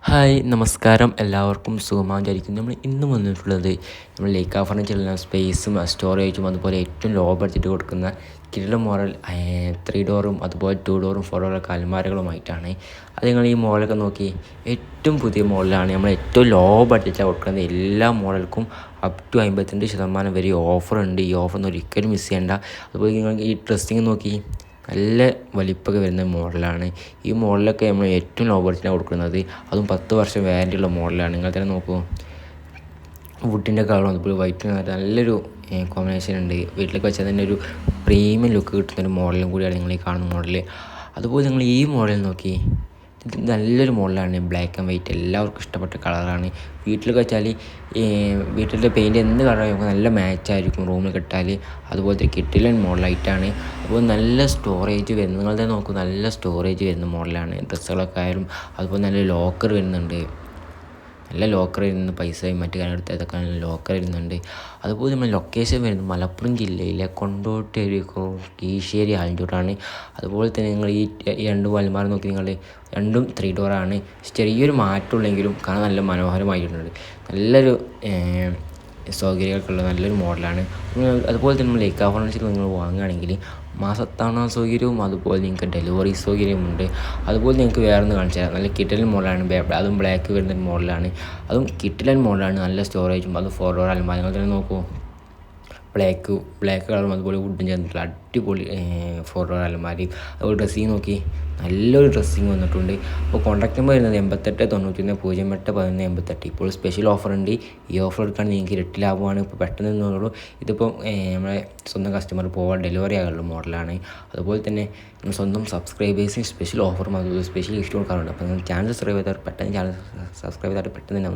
Hi നമസ്കാരം, എല്ലാവർക്കും സുഖമാണെന്ന് വിചാരിക്കുന്നു. നമ്മൾ ഇന്ന് വന്നിട്ടുള്ളത് നമ്മൾ ലേക്ക ഫർണിച്ചറിലെ സ്പേസും സ്റ്റോറേജും അതുപോലെ ഏറ്റവും ലോ ബഡ്ജറ്റ് കൊടുക്കുന്ന കിടിലൻ മോഡൽ 3 ഡോറും അതുപോലെ 2 ഡോറും 4 ഡോറൊക്കെ അലമാരകളുമായിട്ടാണ്. അത് നിങ്ങൾ ഈ മോഡലൊക്കെ നോക്കി, ഏറ്റവും പുതിയ മോഡലാണ്. നമ്മൾ ഏറ്റവും ലോ ബഡ്ജറ്റാണ് കൊടുക്കുന്നത്. എല്ലാ മോഡൽക്കും അപ് ടു 52% വരെ ഓഫറുണ്ട്. ഈ ഓഫറൊന്നും ഒരിക്കലും മിസ് ചെയ്യേണ്ട. അതുപോലെ നിങ്ങൾ ഈ ഡ്രസ്സിങ് നോക്കി, നല്ല വലിപ്പമൊക്കെ വരുന്ന മോഡലാണ്. ഈ മോഡലൊക്കെ നമ്മൾ ഏറ്റവും ലോ ബഡ്ജറ്റിനാണ് കൊടുക്കുന്നത്. അതും 10 വർഷം വാറൻറ്റി ഉള്ള മോഡലാണ്. നിങ്ങൾ തന്നെ നോക്കൂ, വുഡിൻ്റെ കളറും അതുപോലെ വൈറ്റ് നല്ലൊരു കോമ്പിനേഷൻ ഉണ്ട്. വീട്ടിലേക്ക് വെച്ചാൽ തന്നെ ഒരു പ്രീമിയം ലുക്ക് കിട്ടുന്നൊരു മോഡലും കൂടിയാണ് നിങ്ങൾ ഈ കാണുന്ന മോഡൽ. അതുപോലെ നിങ്ങൾ ഈ മോഡൽ നോക്കി, ഇത് നല്ലൊരു മോഡലാണ്. ബ്ലാക്ക് ആൻഡ് വൈറ്റ് എല്ലാവർക്കും ഇഷ്ടപ്പെട്ട കളറാണ്. വീട്ടിലൊക്കെ വെച്ചാൽ വീട്ടിലെ പെയിൻറ്റ് എന്ത് കളറാണ് നമുക്ക് നല്ല മാച്ചായിരിക്കും റൂമിൽ ഇട്ടാൽ. അതുപോലത്തെ കിട്ടിലൻ മോഡലായിട്ടാണ്. അപ്പോൾ നല്ല സ്റ്റോറേജ് വരുന്നത്, നിങ്ങൾ തന്നെ നോക്കൂ, നല്ല സ്റ്റോറേജ് വരുന്ന മോഡലാണ്. ഡ്രസ്സുകളൊക്കെ ആയാലും അതുപോലെ നല്ല ലോക്കർ വരുന്നുണ്ട്. നല്ല ലോക്കർ വരുന്ന പൈസയും മറ്റു കാര്യങ്ങളെടുത്തതൊക്കെ നല്ല ലോക്കർ വരുന്നുണ്ട്. അതുപോലെ നമ്മൾ ലൊക്കേഷൻ വരുന്നത് മലപ്പുറം ജില്ലയിലെ കൊണ്ടോട്ടി അരുവിക്കോ കീശ്ശേരി ആലഞ്ചൂടാണ്. അതുപോലെ തന്നെ നിങ്ങൾ ഈ രണ്ട് അലമാര നോക്കി, നിങ്ങൾ രണ്ടും 3 ഡോറാണ്. ചെറിയൊരു മാറ്റമുള്ളെങ്കിലും കാണാൻ നല്ല മനോഹരമായിട്ടുണ്ട്. നല്ലൊരു സൗകര്യമൊക്കെയുള്ള നല്ലൊരു മോഡലാണ്. അതുപോലെ തന്നെ നമ്മൾ ലേക്ക ഫർണിച്ചർ നിങ്ങൾ വാങ്ങുകയാണെങ്കിൽ മാസത്തവണ സൗകര്യവും അതുപോലെ നിങ്ങൾക്ക് ഡെലിവറി സൗകര്യമുണ്ട്. അതുപോലെ നിങ്ങൾക്ക് വേറെ ഒന്ന് കാണിച്ചു തരാം. നല്ല കിടിലൻ മോഡലാണ്. അതും ബ്ലാക്ക് വരുന്ന മോഡലാണ്. അതും കിടിലൻ മോഡലാണ്. നല്ല സ്റ്റോറേജും. അത് 4 ഡോർ അലമാര. നിങ്ങൾ തന്നെ നോക്കൂ, ബ്ലാക്ക് കളറും അതുപോലെ വുഡും ചേർന്നിട്ടുള്ള അടിപൊളി 4 ഡോർ അലമാരയും. അതുപോലെ ഡ്രസ്സിങ് നോക്കി, നല്ലൊരു ഡ്രസ്സിങ് വന്നിട്ടുണ്ട്. അപ്പോൾ കോൺടാക്ട് നമ്പർ വരുന്നത് 8891081188. ഇപ്പോൾ സ്പെഷ്യൽ ഓഫർ ഉണ്ട്. ഈ ഓഫർ എടുക്കുകയാണെങ്കിൽ നിങ്ങൾക്ക് ഇരട്ടി ലാഭമാണ്. ഇപ്പോൾ പെട്ടെന്ന് നിന്നുള്ളൂ. ഇതിപ്പോൾ നമ്മളെ സ്വന്തം കസ്റ്റമർ പോകാൻ ഡെലിവറി ആകാനുള്ള മോഡലാണ്. അതുപോലെ തന്നെ നമ്മൾ സ്വന്തം സബ്സ്ക്രൈബേഴ്സിന് സ്പെഷ്യൽ ഓഫറും അതുപോലെ സ്പെഷ്യൽ ഗിഫ്റ്റ് കൊടുക്കാറുണ്ട്. അപ്പോൾ നിങ്ങൾ ചാനൽ സബ്സ്ക്രൈബ് ചെയ്താൽ പെട്ടെന്ന് ചാനൽ സബ്സ്ക്രൈബ് ചെയ്താൽ പെട്ടെന്ന് തന്നെ